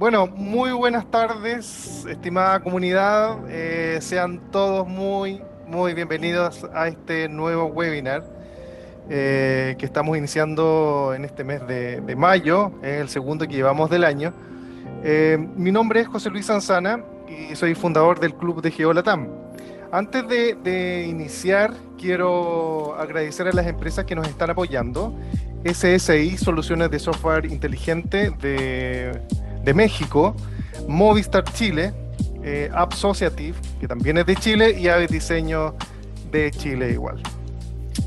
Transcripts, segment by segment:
Bueno, muy buenas tardes, estimada comunidad. Sean todos muy bienvenidos a este nuevo webinar que estamos iniciando en este mes de mayo. Es el segundo que llevamos del año. Mi nombre es José Luis Sanzana y soy fundador del Club de GeoLatam. Antes de iniciar, quiero agradecer a las empresas que nos están apoyando. SSI, Soluciones de Software Inteligente de México, Movistar Chile, App Associative, que también es de Chile, y Aves Diseño de Chile igual.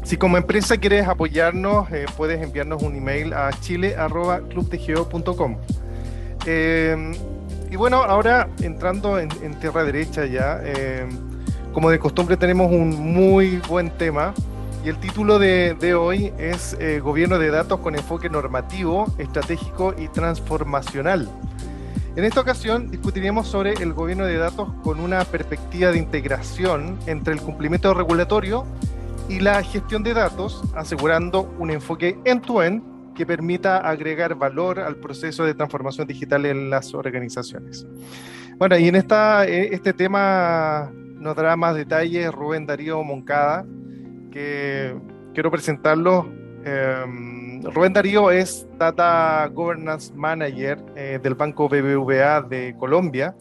Si como empresa quieres apoyarnos, puedes enviarnos un email a chile@clubdegeo.com. Eh, y bueno, ahora entrando en tierra derecha ya, como de costumbre tenemos un muy buen tema y el título de hoy es Gobierno de datos con enfoque normativo, estratégico y transformacional. En esta ocasión discutiremos sobre el gobierno de datos con una perspectiva de integración entre el cumplimiento regulatorio y la gestión de datos, asegurando un enfoque end-to-end que permita agregar valor al proceso de transformación digital en las organizaciones. Bueno, y en este tema nos dará más detalles Rubén Darío Moncada, que quiero presentarlo. Rubén Darío es Data Governance Manager del Banco BBVA de Colombia.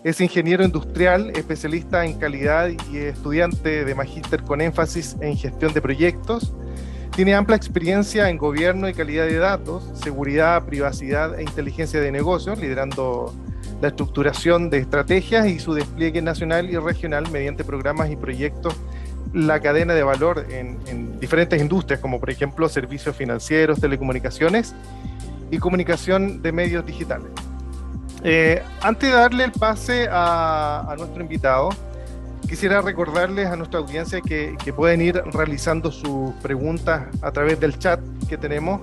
Es ingeniero industrial, especialista en calidad y estudiante de magíster con énfasis en gestión de proyectos. Tiene amplia experiencia en gobierno y calidad de datos, seguridad, privacidad e inteligencia de negocios, liderando la estructuración de estrategias y su despliegue nacional y regional mediante programas y proyectos, la cadena de valor en diferentes industrias, como por ejemplo servicios financieros, telecomunicaciones y comunicación de medios digitales. Antes de darle el pase a nuestro invitado, quisiera recordarles a nuestra audiencia que pueden ir realizando sus preguntas a través del chat que tenemos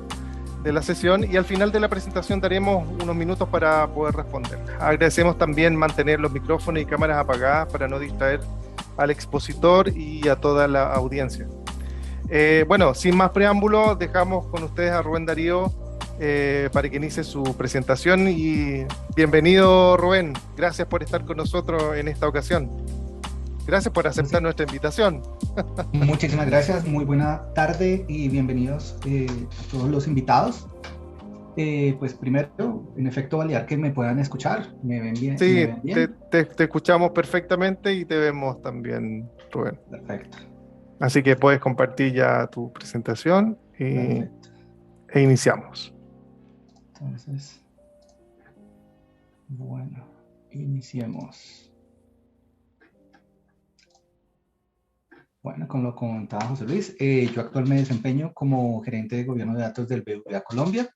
de la sesión y al final de la presentación daremos unos minutos para poder responder. Agradecemos también mantener los micrófonos y cámaras apagadas para no distraer al expositor y a toda la audiencia. Bueno, sin más preámbulo, dejamos con ustedes a Rubén Darío para que inicie su presentación y bienvenido Rubén, gracias por estar con nosotros en esta ocasión. Gracias por aceptar nuestra invitación. Muchísimas gracias, muy buena tarde y bienvenidos a todos los invitados. Pues primero, en efecto, validar que me puedan escuchar, ¿me ven bien? ¿Me Sí, ven bien? te escuchamos perfectamente y te vemos también, Rubén. Perfecto, Así que puedes compartir ya tu presentación perfecto. e iniciamos. Entonces, bueno, iniciemos. Bueno, como lo comentaba José Luis, yo actualmente me desempeño como gerente de gobierno de datos del BBVA Colombia.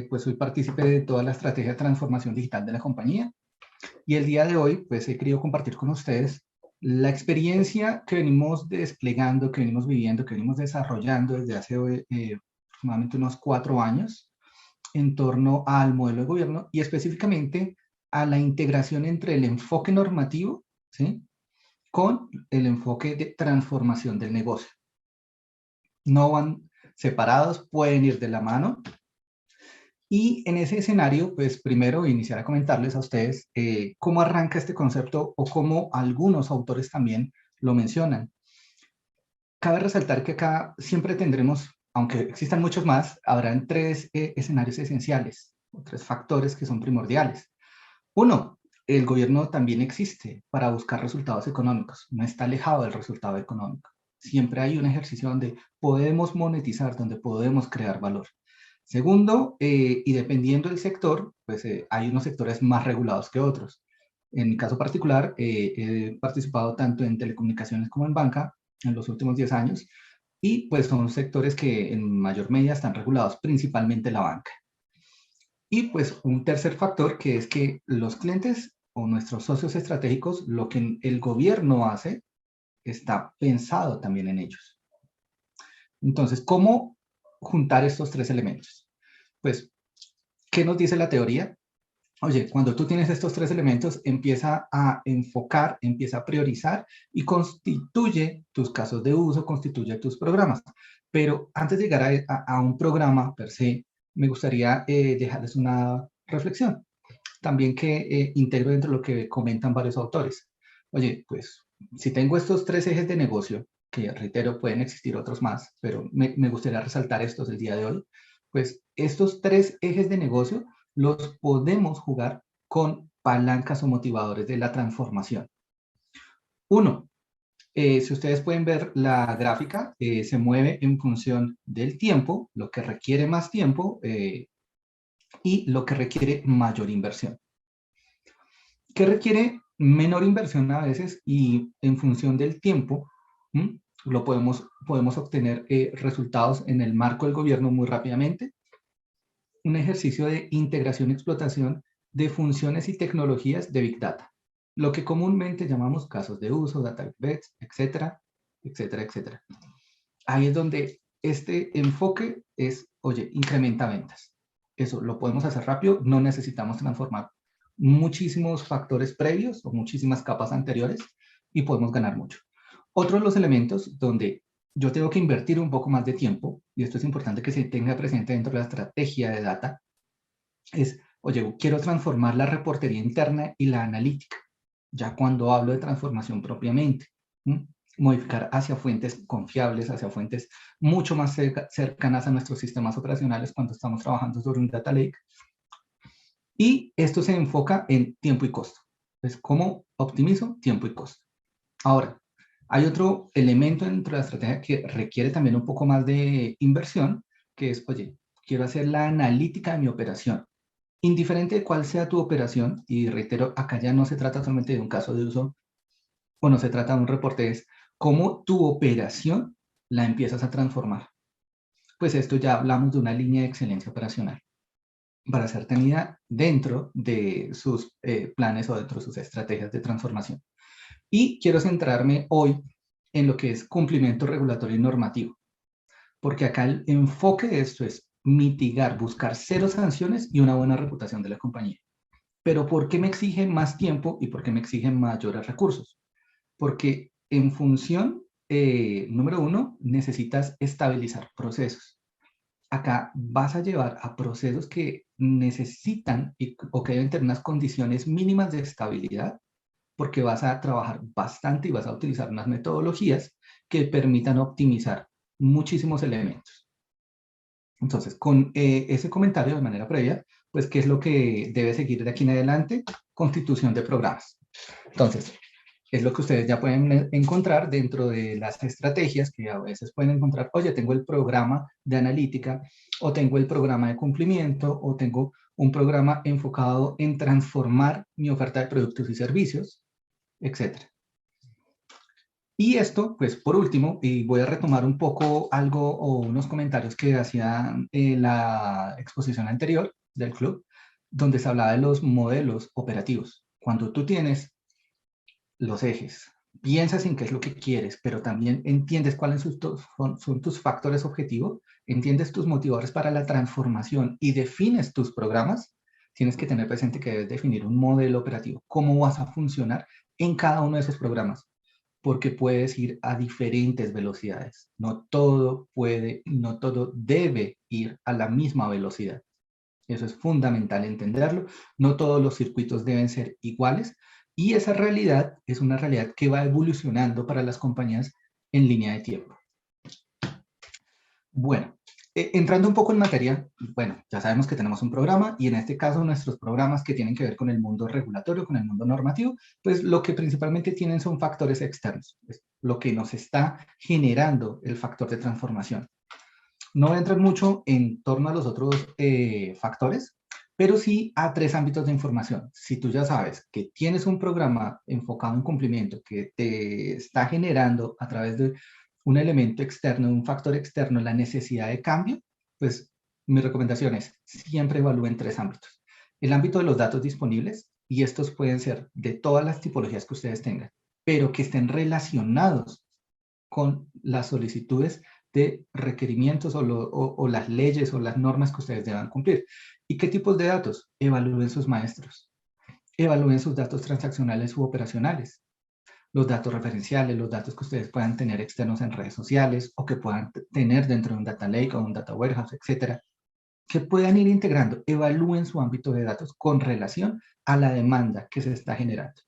Pues soy partícipe de toda la estrategia de transformación digital de la compañía. Y el día de hoy, pues he querido compartir con ustedes la experiencia que venimos desplegando, que venimos viviendo, que venimos desarrollando desde hace aproximadamente unos 4 años en torno al modelo de gobierno y específicamente a la integración entre el enfoque normativo, ¿sí?, con el enfoque de transformación del negocio. No van separados, pueden ir de la mano. Y en ese escenario, pues primero iniciar a comentarles a ustedes cómo arranca este concepto o cómo algunos autores también lo mencionan. Cabe resaltar que acá siempre tendremos, aunque existan muchos más, habrán 3 escenarios esenciales, o 3 factores que son primordiales. Uno, el gobierno también existe para buscar resultados económicos, no está alejado del resultado económico. Siempre hay un ejercicio donde podemos monetizar, donde podemos crear valor. Segundo, y dependiendo del sector, pues hay unos sectores más regulados que otros. En mi caso particular, he participado tanto en telecomunicaciones como en banca en los últimos 10 años, y pues son sectores que en mayor medida están regulados, principalmente la banca. Y pues un tercer factor que es que los clientes o nuestros socios estratégicos, lo que el gobierno hace, está pensado también en ellos. Entonces, ¿cómo juntar estos 3 elementos? Pues, ¿qué nos dice la teoría? Oye, cuando tú tienes estos 3 elementos, empieza a enfocar, empieza a priorizar y constituye tus casos de uso, constituye tus programas. Pero antes de llegar a un programa per se, me gustaría dejarles una reflexión. También que integro dentro de lo que comentan varios autores. Oye, pues si tengo estos 3 ejes de negocio, que reitero, pueden existir otros más, pero me gustaría resaltar estos el día de hoy, pues estos 3 ejes de negocio los podemos jugar con palancas o motivadores de la transformación. Uno, si ustedes pueden ver la gráfica, se mueve en función del tiempo, lo que requiere más tiempo y lo que requiere mayor inversión. ¿Qué requiere menor inversión a veces y en función del tiempo? Lo podemos obtener resultados en el marco del gobierno muy rápidamente. Un ejercicio de integración y explotación de funciones y tecnologías de Big Data, lo que comúnmente llamamos casos de uso, data beds, etcétera, etcétera, etcétera. Ahí es donde este enfoque es, oye, incrementa ventas. Eso lo podemos hacer rápido, no necesitamos transformar muchísimos factores previos o muchísimas capas anteriores y podemos ganar mucho. Otro de los elementos donde yo tengo que invertir un poco más de tiempo, y esto es importante que se tenga presente dentro de la estrategia de data, es, oye, quiero transformar la reportería interna y la analítica, ya cuando hablo de transformación propiamente. Modificar hacia fuentes confiables, hacia fuentes mucho más cercanas a nuestros sistemas operacionales cuando estamos trabajando sobre un data lake. Y esto se enfoca en tiempo y costo. Entonces, ¿cómo optimizo tiempo y costo? Ahora, hay otro elemento dentro de la estrategia que requiere también un poco más de inversión, que es, oye, quiero hacer la analítica de mi operación. Indiferente de cuál sea tu operación, y reitero, acá ya no se trata solamente de un caso de uso, o no se trata de un reporte, es cómo tu operación la empiezas a transformar. Pues esto ya hablamos de una línea de excelencia operacional para ser tenida dentro de sus planes o dentro de sus estrategias de transformación. Y quiero centrarme hoy en lo que es cumplimiento regulatorio y normativo, porque acá el enfoque de esto es mitigar, buscar 0 sanciones y una buena reputación de la compañía. Pero ¿por qué me exigen más tiempo y por qué me exigen mayores recursos? Porque en función, número 1, necesitas estabilizar procesos. Acá vas a llevar a procesos que necesitan o que deben tener unas condiciones mínimas de estabilidad, porque vas a trabajar bastante y vas a utilizar unas metodologías que permitan optimizar muchísimos elementos. Entonces, con ese comentario de manera previa, pues, ¿qué es lo que debe seguir de aquí en adelante? Constitución de programas. Entonces, es lo que ustedes ya pueden encontrar dentro de las estrategias que a veces pueden encontrar, oye, tengo el programa de analítica, o tengo el programa de cumplimiento, o tengo un programa enfocado en transformar mi oferta de productos y servicios, etc. Y esto, pues por último, y voy a retomar un poco algo o unos comentarios que hacía en la exposición anterior del club, donde se hablaba de los modelos operativos. Cuando tú tienes los ejes, piensas en qué es lo que quieres, pero también entiendes cuáles son tus factores objetivos, entiendes tus motivadores para la transformación y defines tus programas, tienes que tener presente que debes definir un modelo operativo, cómo vas a funcionar en cada uno de esos programas, porque puedes ir a diferentes velocidades. No todo puede, no todo debe ir a la misma velocidad. Eso es fundamental entenderlo. No todos los circuitos deben ser iguales y esa realidad es una realidad que va evolucionando para las compañías en línea de tiempo. Bueno, entrando un poco en materia, bueno, ya sabemos que tenemos un programa y en este caso nuestros programas que tienen que ver con el mundo regulatorio, con el mundo normativo, pues lo que principalmente tienen son factores externos, es lo que nos está generando el factor de transformación. No voy a entrar mucho en torno a los otros factores, pero sí a 3 ámbitos de información. Si tú ya sabes que tienes un programa enfocado en cumplimiento que te está generando a través de un elemento externo, un factor externo, la necesidad de cambio, pues mi recomendación es siempre evalúen 3 ámbitos. El ámbito de los datos disponibles, y estos pueden ser de todas las tipologías que ustedes tengan, pero que estén relacionados con las solicitudes de requerimientos o las leyes o las normas que ustedes deban cumplir. ¿Y qué tipos de datos? Evalúen sus maestros. Evalúen sus datos transaccionales u operacionales. Los datos referenciales, los datos que ustedes puedan tener externos en redes sociales o que puedan tener dentro de un data lake o un data warehouse, etc. que puedan ir integrando, evalúen su ámbito de datos con relación a la demanda que se está generando.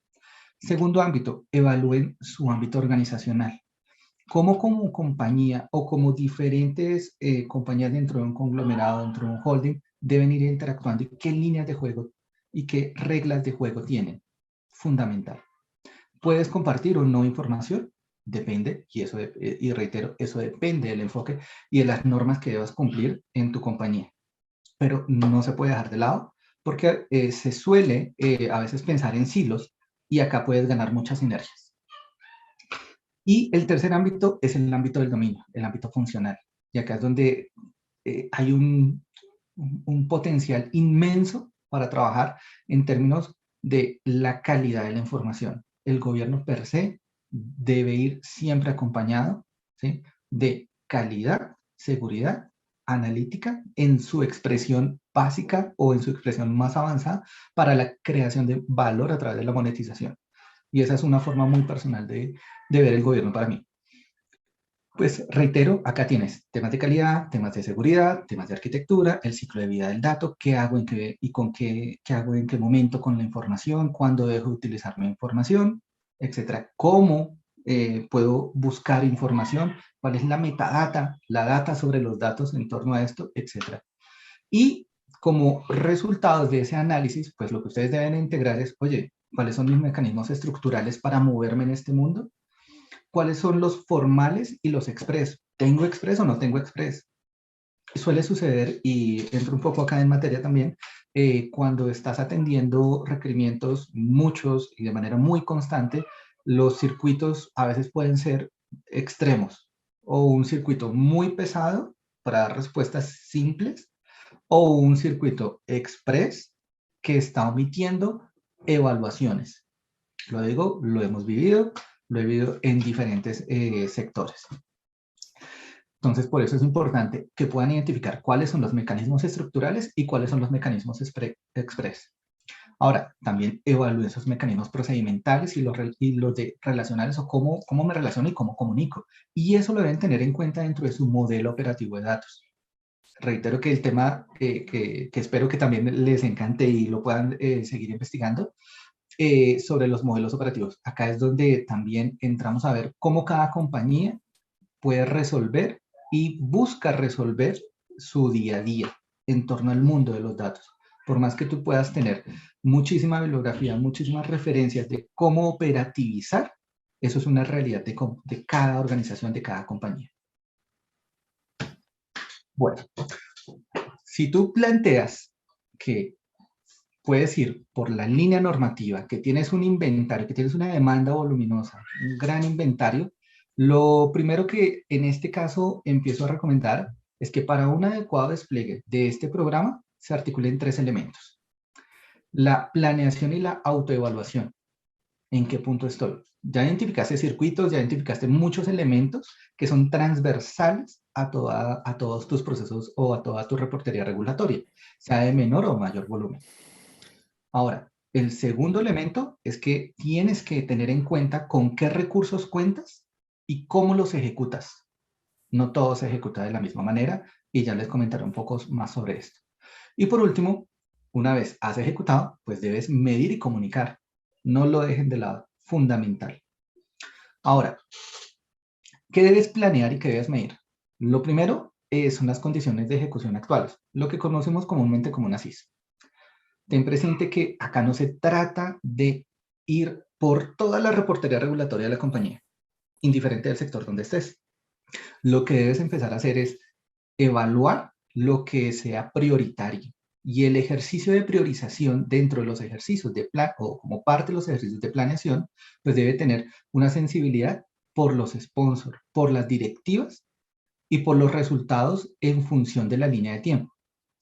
Segundo ámbito, evalúen su ámbito organizacional. ¿Cómo como compañía o como diferentes compañías dentro de un conglomerado, dentro de un holding, deben ir interactuando y qué líneas de juego y qué reglas de juego tienen? Fundamental. ¿Puedes compartir o no información? Depende, y reitero, eso depende del enfoque y de las normas que debas cumplir en tu compañía. Pero no se puede dejar de lado porque se suele a veces pensar en silos y acá puedes ganar muchas sinergias. Y el tercer ámbito es el ámbito del dominio, el ámbito funcional. Y acá es donde hay un potencial inmenso para trabajar en términos de la calidad de la información. El gobierno per se debe ir siempre acompañado, ¿sí?, de calidad, seguridad, analítica en su expresión básica o en su expresión más avanzada para la creación de valor a través de la monetización. Y esa es una forma muy personal de ver el gobierno para mí. Pues reitero, acá tienes temas de calidad, temas de seguridad, temas de arquitectura, el ciclo de vida del dato, qué hago en qué, y con qué hago en qué momento con la información, cuándo dejo de utilizar mi información, etcétera. Cómo puedo buscar información, cuál es la metadata, la data sobre los datos en torno a esto, etcétera. Y como resultados de ese análisis, pues lo que ustedes deben integrar es, oye, ¿cuáles son mis mecanismos estructurales para moverme en este mundo? ¿Cuáles son los formales y los express? ¿Tengo express o no tengo express? Suele suceder, y entro un poco acá en materia también, cuando estás atendiendo requerimientos muchos y de manera muy constante, los circuitos a veces pueden ser extremos, o un circuito muy pesado para dar respuestas simples, o un circuito express que está omitiendo evaluaciones. Lo digo, lo hemos vivido, lo he vivido en diferentes sectores. Entonces, por eso es importante que puedan identificar cuáles son los mecanismos estructurales y cuáles son los mecanismos express. Ahora, también evalúen esos mecanismos procedimentales y los de relacionales, o cómo me relaciono y cómo comunico. Y eso lo deben tener en cuenta dentro de su modelo operativo de datos. Reitero que el tema que espero que también les encante y lo puedan seguir investigando, sobre los modelos operativos. Acá es donde también entramos a ver cómo cada compañía puede resolver y busca resolver su día a día en torno al mundo de los datos. Por más que tú puedas tener muchísima bibliografía, muchísimas referencias de cómo operativizar, eso es una realidad de cada organización, de cada compañía. Bueno, si tú planteas que puedes ir por la línea normativa, que tienes un inventario, que tienes una demanda voluminosa, un gran inventario, lo primero que en este caso empiezo a recomendar es que para un adecuado despliegue de este programa se articulen tres elementos: la planeación y la autoevaluación. ¿En qué punto estoy? Ya identificaste circuitos, ya identificaste muchos elementos que son transversales a todos tus procesos o a toda tu reportería regulatoria, sea de menor o mayor volumen. Ahora, el segundo elemento es que tienes que tener en cuenta con qué recursos cuentas y cómo los ejecutas. No todo se ejecuta de la misma manera y ya les comentaré un poco más sobre esto. Y por último, una vez has ejecutado, pues debes medir y comunicar. No lo dejen de lado, fundamental. Ahora, ¿qué debes planear y qué debes medir? Lo primero son las condiciones de ejecución actuales, lo que conocemos comúnmente como una CIS. Ten presente que acá no se trata de ir por toda la reportería regulatoria de la compañía, indiferente del sector donde estés. Lo que debes empezar a hacer es evaluar lo que sea prioritario. Y el ejercicio de priorización dentro de los ejercicios de plan, o como parte de los ejercicios de planeación, pues debe tener una sensibilidad por los sponsors, por las directivas y por los resultados en función de la línea de tiempo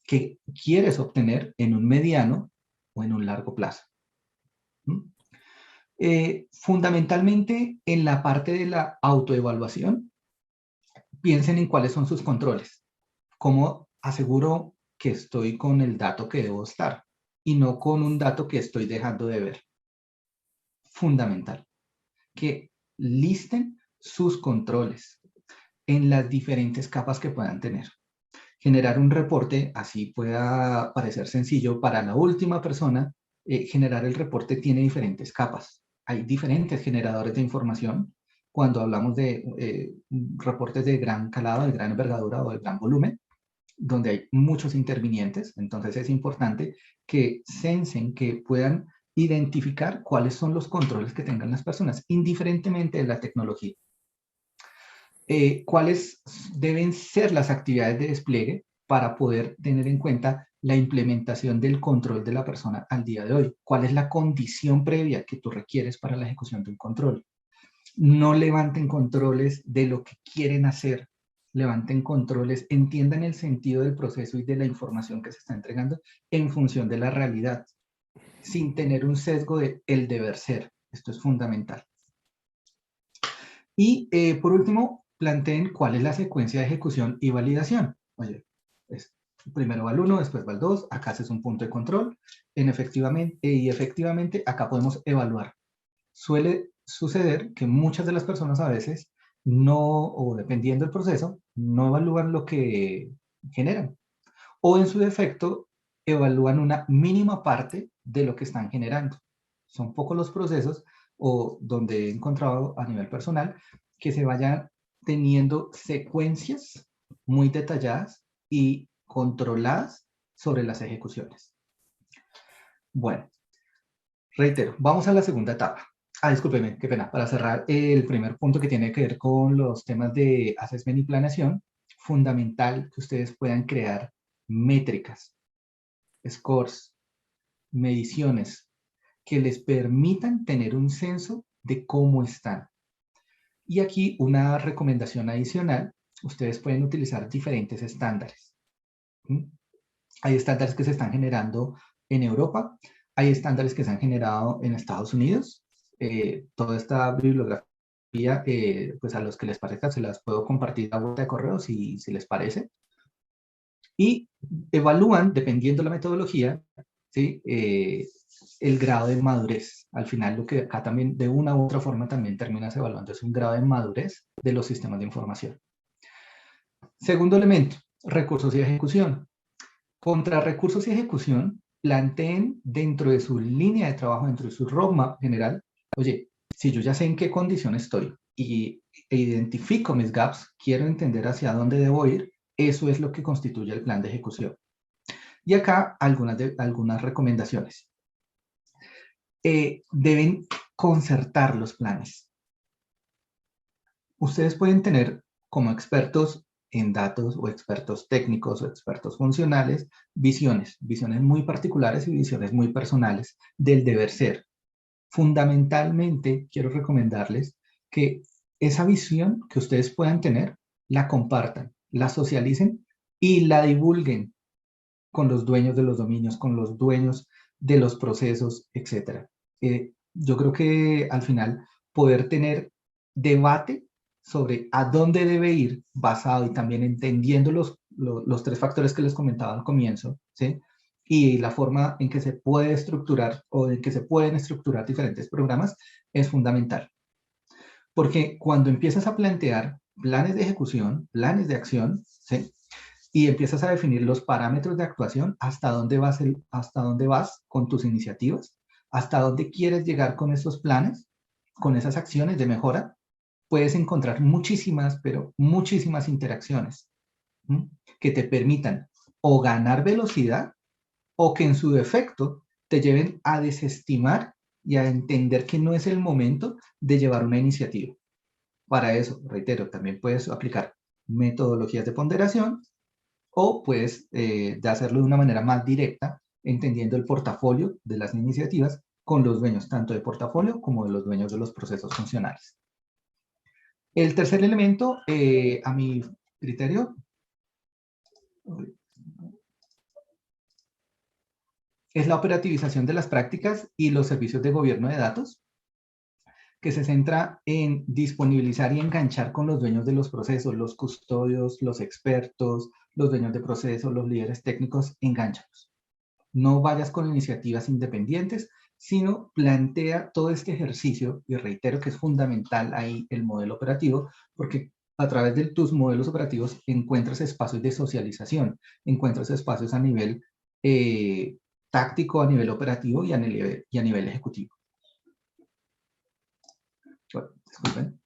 que quieres obtener en un mediano o en un largo plazo. Fundamentalmente, en la parte de la autoevaluación, piensen en cuáles son sus controles. ¿Cómo aseguro que estoy con el dato que debo estar y no con un dato que estoy dejando de ver? Fundamental. Que listen sus controles en las diferentes capas que puedan tener. generar un reporte, así pueda parecer sencillo, para la última persona, generar el reporte tiene diferentes capas. Hay diferentes generadores de información cuando hablamos de reportes de gran calado, de gran envergadura o de gran volumen, donde hay muchos intervinientes. Entonces es importante que sensen, que puedan identificar cuáles son los controles que tengan las personas, indiferentemente de la tecnología. Cuáles deben ser las actividades de despliegue para poder tener en cuenta la implementación del control de la persona al día de hoy. ¿Cuál es la condición previa que tú requieres para la ejecución de un control? No levanten controles de lo que quieren hacer, levanten controles, entiendan el sentido del proceso y de la información que se está entregando en función de la realidad, sin tener un sesgo de el deber ser. Esto es fundamental. Y por último, planteen cuál es la secuencia de ejecución y validación. Oye, primero va el 1, después va el 2, acá haces un punto de control, efectivamente acá podemos evaluar. Suele suceder que muchas de las personas a veces no, o dependiendo del proceso, no evalúan lo que generan. O en su defecto, evalúan una mínima parte de lo que están generando. Son pocos los procesos o donde he encontrado a nivel personal que se vayan teniendo secuencias muy detalladas y controladas sobre las ejecuciones. Bueno, reitero, vamos a la segunda etapa. Discúlpeme, qué pena. Para cerrar el primer punto que tiene que ver con los temas de assessment y planeación, fundamental que ustedes puedan crear métricas, scores, mediciones que les permitan tener un censo de cómo están. Y aquí una recomendación adicional, ustedes pueden utilizar diferentes estándares. Hay estándares que se están generando en Europa, hay estándares que se han generado en Estados Unidos. Toda esta bibliografía, pues a los que les parezca, se las puedo compartir a vuelta de correo si les parece. Y evalúan, dependiendo de la metodología, ¿sí? El grado de madurez. Al final, lo que acá también, de una u otra forma, también terminas evaluando es un grado de madurez de los sistemas de información. Segundo elemento, recursos y ejecución. Contra recursos y ejecución, planteen dentro de su línea de trabajo, dentro de su roadmap general, oye, si yo ya sé en qué condición estoy e identifico mis gaps, quiero entender hacia dónde debo ir, eso es lo que constituye el plan de ejecución. Y acá algunas recomendaciones. Deben concertar los planes. Ustedes pueden tener como expertos en datos o expertos técnicos o expertos funcionales visiones muy particulares y visiones muy personales del deber ser. Fundamentalmente quiero recomendarles que esa visión que ustedes puedan tener la compartan, la socialicen y la divulguen con los dueños de los dominios, con los dueños de los procesos, etc. Yo creo que al final poder tener debate sobre a dónde debe ir basado y también entendiendo los tres factores que les comentaba al comienzo, ¿sí? Y la forma en que se puede estructurar o en que se pueden estructurar diferentes programas es fundamental. Porque cuando empiezas a plantear planes de ejecución, planes de acción, ¿sí? Y empiezas a definir los parámetros de actuación, hasta dónde vas con tus iniciativas, hasta dónde quieres llegar con esos planes, con esas acciones de mejora, puedes encontrar muchísimas, pero muchísimas interacciones que te permitan o ganar velocidad o que en su defecto te lleven a desestimar y a entender que no es el momento de llevar una iniciativa. Para eso, reitero, también puedes aplicar metodologías de ponderación o puedes hacerlo de una manera más directa, entendiendo el portafolio de las iniciativas con los dueños tanto de portafolio como de los dueños de los procesos funcionales. El tercer elemento, a mi criterio, es la operativización de las prácticas y los servicios de gobierno de datos, que se centra en disponibilizar y enganchar con los dueños de los procesos, los custodios, los expertos, los dueños de procesos, los líderes técnicos, engánchalos. No vayas con iniciativas independientes, sino plantea todo este ejercicio, y reitero que es fundamental ahí el modelo operativo, porque a través de tus modelos operativos encuentras espacios de socialización, encuentras espacios a nivel táctico, a nivel operativo y a nivel ejecutivo. Bueno, disculpen.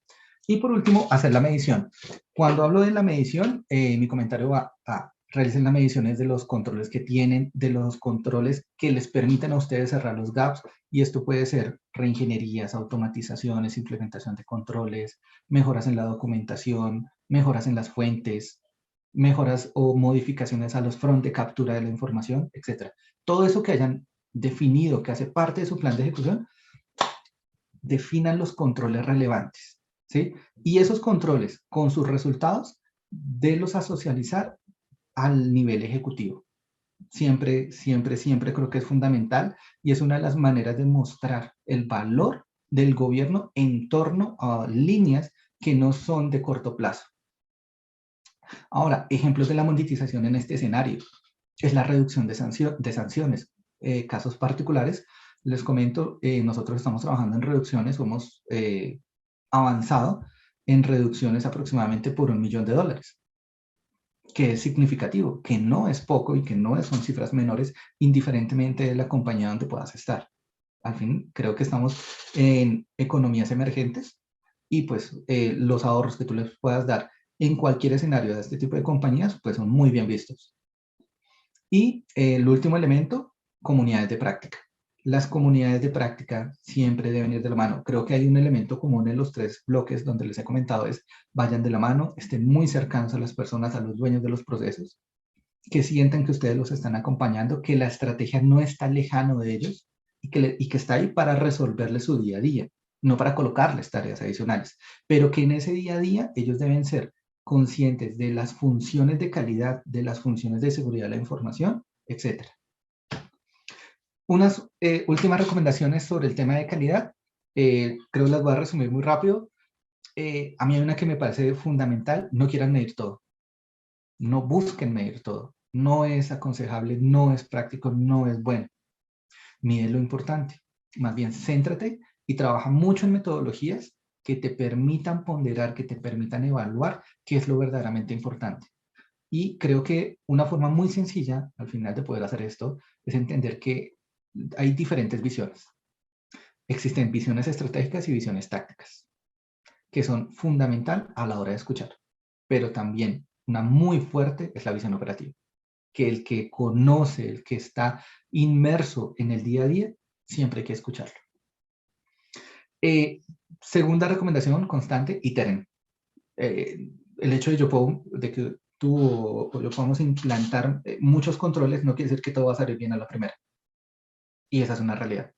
Y por último, hacer la medición. Cuando hablo de la medición, mi comentario va a realicen las mediciones de los controles que tienen, de los controles que les permitan a ustedes cerrar los gaps, y esto puede ser reingenierías, automatizaciones, implementación de controles, mejoras en la documentación, mejoras en las fuentes, mejoras o modificaciones a los front de captura de la información, etc. Todo eso que hayan definido, que hace parte de su plan de ejecución, definan los controles relevantes, ¿sí? Y esos controles, con sus resultados, délos a socializar al nivel ejecutivo. Siempre, siempre, siempre creo que es fundamental y es una de las maneras de mostrar el valor del gobierno en torno a líneas que no son de corto plazo. Ahora, ejemplos de la monetización en este escenario es la reducción de sanciones. Casos particulares, les comento, nosotros estamos trabajando en reducciones, hemos avanzado en reducciones aproximadamente por $1 millón, que es significativo, que no es poco y que no son cifras menores, indiferentemente de la compañía donde puedas estar. Al fin, creo que estamos en economías emergentes y pues los ahorros que tú les puedas dar en cualquier escenario de este tipo de compañías, pues son muy bien vistos. Y el último elemento, comunidades de práctica. Las comunidades de práctica siempre deben ir de la mano. Creo que hay un elemento común en los 3 bloques donde les he comentado es, vayan de la mano, estén muy cercanos a las personas, a los dueños de los procesos, que sientan que ustedes los están acompañando, que la estrategia no está lejano de ellos y que está ahí para resolverles su día a día, no para colocarles tareas adicionales, pero que en ese día a día ellos deben ser conscientes de las funciones de calidad, de las funciones de seguridad de la información, etc. Unas últimas recomendaciones sobre el tema de calidad, creo que las voy a resumir muy rápido. A mí hay una que me parece fundamental: no quieran medir todo, no busquen medir todo, no es aconsejable, no es práctico, no es bueno. Mide lo importante, más bien céntrate y trabaja mucho en metodologías que te permitan ponderar, que te permitan evaluar qué es lo verdaderamente importante. Y creo que una forma muy sencilla al final de poder hacer esto es entender que hay diferentes visiones. Existen visiones estratégicas y visiones tácticas, que son fundamental a la hora de escuchar. Pero también una muy fuerte es la visión operativa, que el que conoce, el que está inmerso en el día a día, siempre hay que escucharlo. Segunda recomendación constante, iteren. El hecho de que tú o yo podamos implantar muchos controles no quiere decir que todo va a salir bien a la primera. Y esa es una realidad.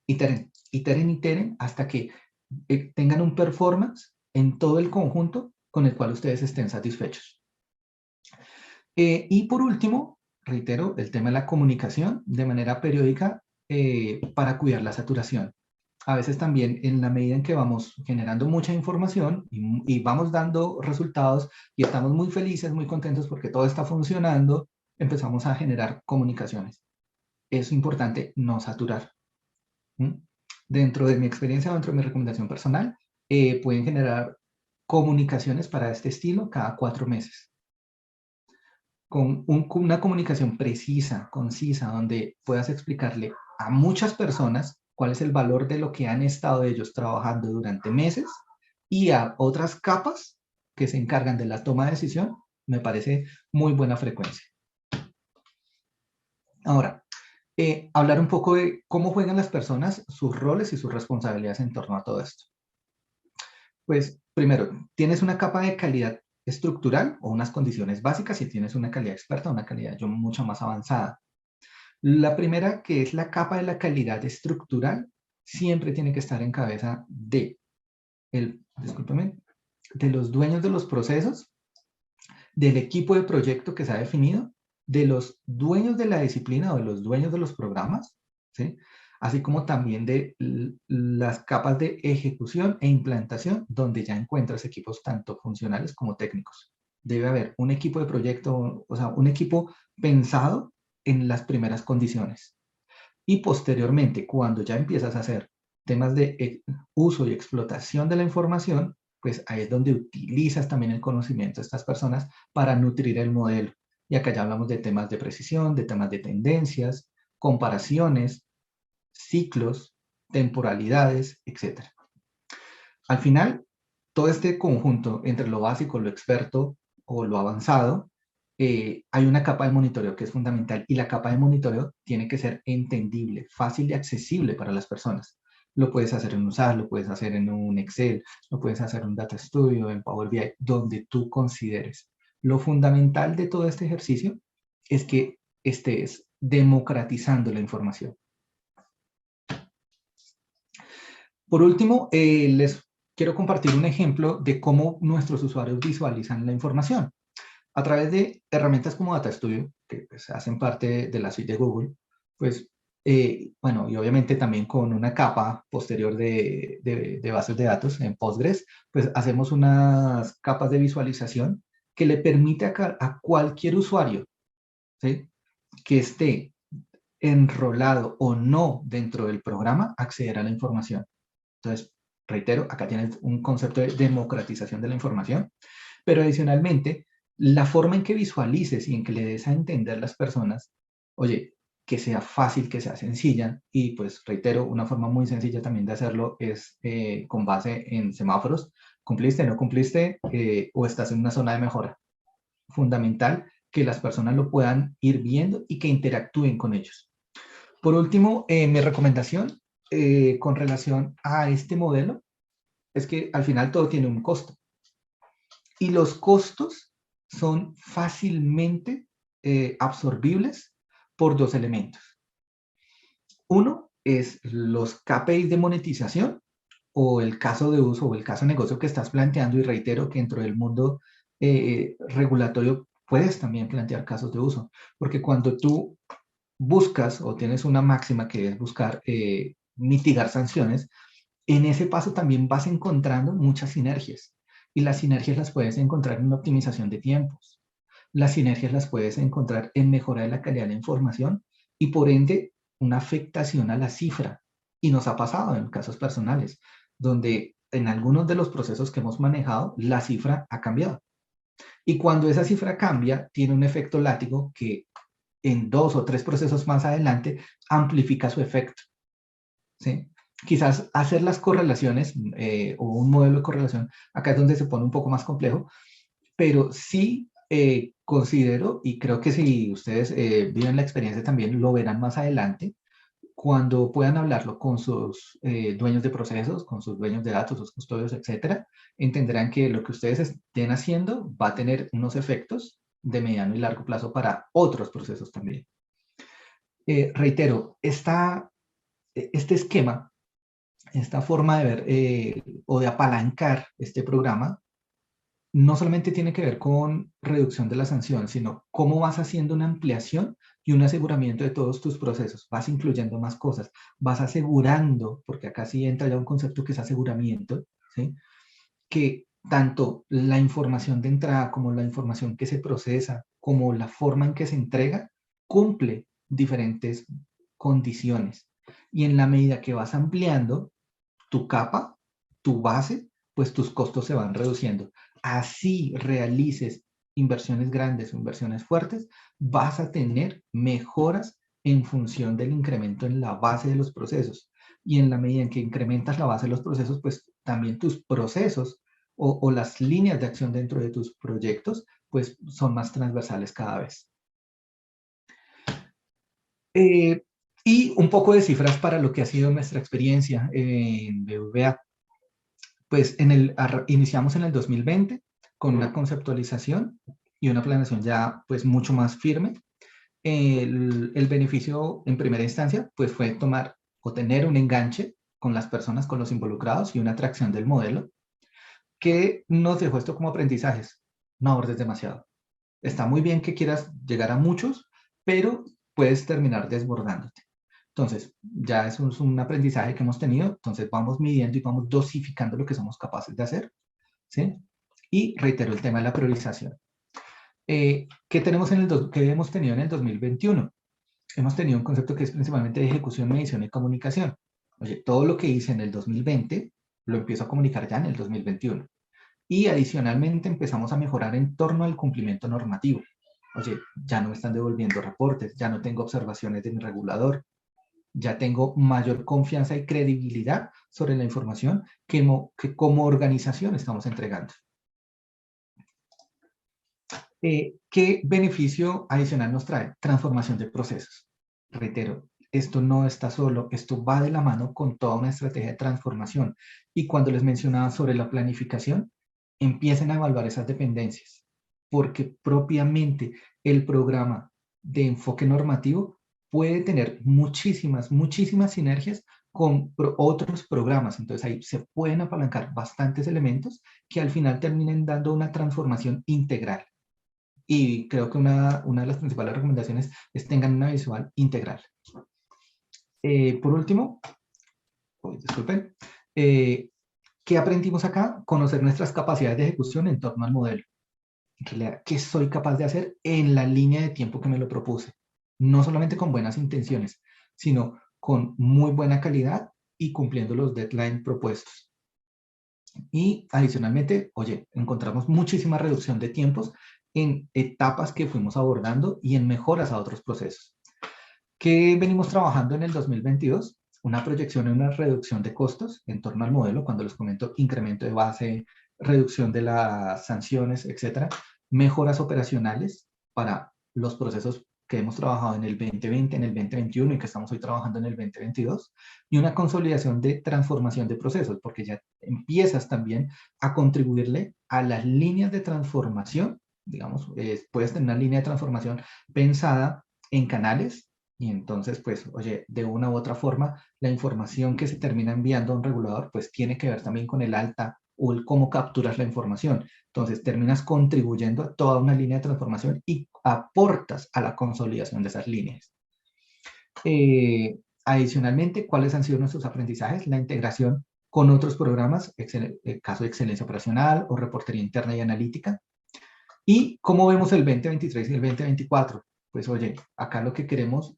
Iteren, iteren, iteren hasta que tengan un performance en todo el conjunto con el cual ustedes estén satisfechos. Y por último, reitero, el tema de la comunicación de manera periódica para cuidar la saturación. A veces también en la medida en que vamos generando mucha información y vamos dando resultados y estamos muy felices, muy contentos porque todo está funcionando, empezamos a generar comunicaciones. Es importante no saturar. Dentro de mi experiencia, dentro de mi recomendación personal, pueden generar comunicaciones para este estilo cada 4 meses. Con una comunicación precisa, concisa, donde puedas explicarle a muchas personas cuál es el valor de lo que han estado ellos trabajando durante meses y a otras capas que se encargan de la toma de decisión, me parece muy buena frecuencia. Ahora, hablar un poco de cómo juegan las personas, sus roles y sus responsabilidades en torno a todo esto. Pues, primero, tienes una capa de calidad estructural o unas condiciones básicas y tienes una calidad experta, una calidad mucho más avanzada. La primera, que es la capa de la calidad estructural, siempre tiene que estar en cabeza de los dueños de los procesos, del equipo de proyecto que se ha definido, de los dueños de la disciplina o de los dueños de los programas, ¿sí? Así como también de las capas de ejecución e implantación, donde ya encuentras equipos tanto funcionales como técnicos. Debe haber un equipo de proyecto, o sea, un equipo pensado en las primeras condiciones. Y posteriormente, cuando ya empiezas a hacer temas de uso y explotación de la información, pues ahí es donde utilizas también el conocimiento de estas personas para nutrir el modelo. Y acá ya hablamos de temas de precisión, de temas de tendencias, comparaciones, ciclos, temporalidades, etc. Al final, todo este conjunto entre lo básico, lo experto o lo avanzado, hay una capa de monitoreo que es fundamental, y la capa de monitoreo tiene que ser entendible, fácil y accesible para las personas. Lo puedes hacer en un SAS, lo puedes hacer en un Excel, lo puedes hacer en un Data Studio, en Power BI, donde tú consideres. Lo fundamental de todo este ejercicio es que estés democratizando la información. Por último, les quiero compartir un ejemplo de cómo nuestros usuarios visualizan la información. A través de herramientas como Data Studio, que pues, hacen parte de la suite de Google, pues, bueno, y obviamente también con una capa posterior de bases de datos en Postgres, pues hacemos unas capas de visualización que le permite a cualquier usuario, ¿sí?, que esté enrolado o no dentro del programa, acceder a la información. Entonces, reitero, acá tienes un concepto de democratización de la información, pero adicionalmente, la forma en que visualices y en que le des a entender a las personas, oye, que sea fácil, que sea sencilla, y pues reitero, una forma muy sencilla también de hacerlo es con base en semáforos. ¿Cumpliste, no cumpliste o estás en una zona de mejora? Fundamental que las personas lo puedan ir viendo y que interactúen con ellos. Por último, mi recomendación con relación a este modelo es que al final todo tiene un costo. Y los costos son fácilmente absorbibles por dos elementos. Uno es los KPIs de monetización o el caso de uso o el caso de negocio que estás planteando, y reitero que dentro del mundo regulatorio puedes también plantear casos de uso, porque cuando tú buscas o tienes una máxima que es buscar mitigar sanciones, en ese paso también vas encontrando muchas sinergias, y las sinergias las puedes encontrar en optimización de tiempos, las sinergias las puedes encontrar en mejora de la calidad de la información y por ende una afectación a la cifra. Y nos ha pasado en casos personales, donde en algunos de los procesos que hemos manejado, la cifra ha cambiado. Y cuando esa cifra cambia, tiene un efecto látigo que en 2 o 3 procesos más adelante amplifica su efecto, ¿sí? Quizás hacer las correlaciones o un modelo de correlación, acá es donde se pone un poco más complejo, pero sí considero, y creo que si ustedes viven la experiencia también lo verán más adelante, cuando puedan hablarlo con sus dueños de procesos, con sus dueños de datos, sus custodios, etcétera, entenderán que lo que ustedes estén haciendo va a tener unos efectos de mediano y largo plazo para otros procesos también. Reitero, este esquema, esta forma de ver o de apalancar este programa, no solamente tiene que ver con reducción de la sanción, sino cómo vas haciendo una ampliación y un aseguramiento de todos tus procesos. Vas incluyendo más cosas, vas asegurando, porque acá sí entra ya un concepto que es aseguramiento, ¿sí?, que tanto la información de entrada como la información que se procesa, como la forma en que se entrega, cumple diferentes condiciones. Y en la medida que vas ampliando tu capa, tu base, pues tus costos se van reduciendo. Así realices inversiones grandes o inversiones fuertes, vas a tener mejoras en función del incremento en la base de los procesos. Y en la medida en que incrementas la base de los procesos, pues también tus procesos o las líneas de acción dentro de tus proyectos, pues son más transversales cada vez. Y un poco de cifras para lo que ha sido nuestra experiencia en BBVA. Pues iniciamos en el 2020 con una conceptualización y una planeación ya pues mucho más firme. El beneficio en primera instancia pues fue tomar o tener un enganche con las personas, con los involucrados, y una atracción del modelo que nos dejó esto como aprendizajes. No abordes demasiado. Está muy bien que quieras llegar a muchos, pero puedes terminar desbordándote. Entonces, ya es un aprendizaje que hemos tenido, entonces vamos midiendo y vamos dosificando lo que somos capaces de hacer, ¿sí? Y reitero el tema de la priorización. ¿Qué hemos tenido en el 2021? Hemos tenido un concepto que es principalmente de ejecución, medición y comunicación. Oye, todo lo que hice en el 2020 lo empiezo a comunicar ya en el 2021. Y adicionalmente empezamos a mejorar en torno al cumplimiento normativo. Oye, ya no me están devolviendo reportes, ya no tengo observaciones de mi regulador, ya tengo mayor confianza y credibilidad sobre la información que como organización estamos entregando. ¿Qué beneficio adicional nos trae? Transformación de procesos. Reitero, esto no está solo, esto va de la mano con toda una estrategia de transformación. Y cuando les mencionaba sobre la planificación, empiecen a evaluar esas dependencias, porque propiamente el programa de enfoque normativo puede tener muchísimas, muchísimas sinergias con otros programas. Entonces ahí se pueden apalancar bastantes elementos que al final terminen dando una transformación integral. Y creo que una de las principales recomendaciones es tengan una visual integral. Por último, disculpen, ¿qué aprendimos acá? Conocer nuestras capacidades de ejecución en torno al modelo. En realidad, ¿qué soy capaz de hacer en la línea de tiempo que me lo propuse? No solamente con buenas intenciones, sino con muy buena calidad y cumpliendo los deadlines propuestos. Y adicionalmente, oye, encontramos muchísima reducción de tiempos en etapas que fuimos abordando y en mejoras a otros procesos. ¿Qué venimos trabajando en el 2022? Una proyección y una reducción de costos en torno al modelo, cuando les comento incremento de base, reducción de las sanciones, etcétera, mejoras operacionales para los procesos que hemos trabajado en el 2020, en el 2021 y que estamos hoy trabajando en el 2022, y una consolidación de transformación de procesos, porque ya empiezas también a contribuirle a las líneas de transformación, digamos, puedes tener una línea de transformación pensada en canales, y entonces, pues, oye, de una u otra forma, la información que se termina enviando a un regulador, pues tiene que ver también con el alta o el cómo capturas la información. Entonces, terminas contribuyendo a toda una línea de transformación y aportas a la consolidación de esas líneas. Adicionalmente, ¿cuáles han sido nuestros aprendizajes? La integración con otros programas, caso de excelencia operacional o reportería interna y analítica. ¿Y cómo vemos el 2023 y el 2024? Pues oye, acá lo que queremos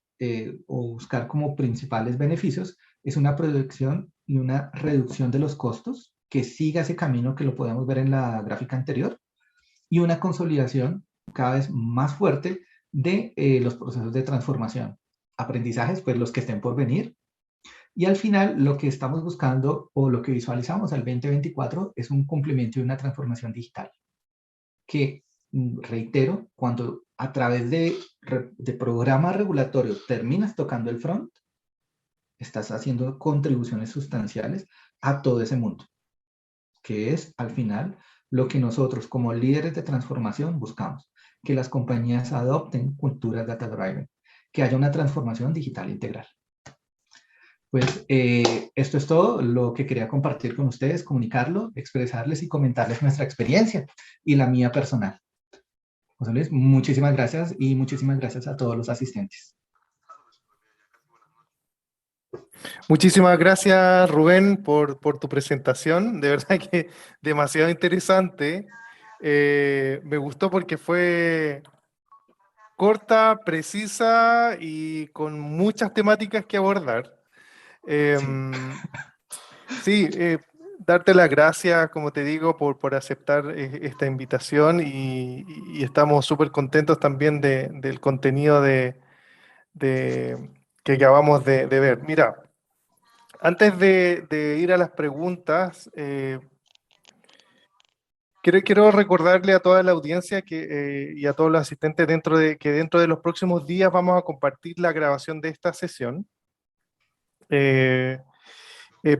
o buscar como principales beneficios es una producción y una reducción de los costos que siga ese camino que lo podemos ver en la gráfica anterior y una consolidación cada vez más fuerte de los procesos de transformación. Aprendizajes, pues los que estén por venir. Y al final lo que estamos buscando o lo que visualizamos al 2024 es un cumplimiento y una transformación digital que, reitero, cuando a través de programas regulatorios terminas tocando el front, estás haciendo contribuciones sustanciales a todo ese mundo, que es al final lo que nosotros como líderes de transformación buscamos, que las compañías adopten culturas data-driven, que haya una transformación digital integral. Pues esto es todo lo que quería compartir con ustedes, comunicarlo, expresarles y comentarles nuestra experiencia y la mía personal. José Luis, muchísimas gracias y muchísimas gracias a todos los asistentes. Muchísimas gracias, Rubén, por tu presentación. De verdad que demasiado interesante. Me gustó porque fue corta, precisa y con muchas temáticas que abordar. Sí. Sí, darte las gracias, como te digo, por aceptar esta invitación y estamos súper contentos también del contenido que acabamos de ver. Mira, antes de ir a las preguntas, quiero recordarle a toda la audiencia y a todos los asistentes que dentro de los próximos días vamos a compartir la grabación de esta sesión.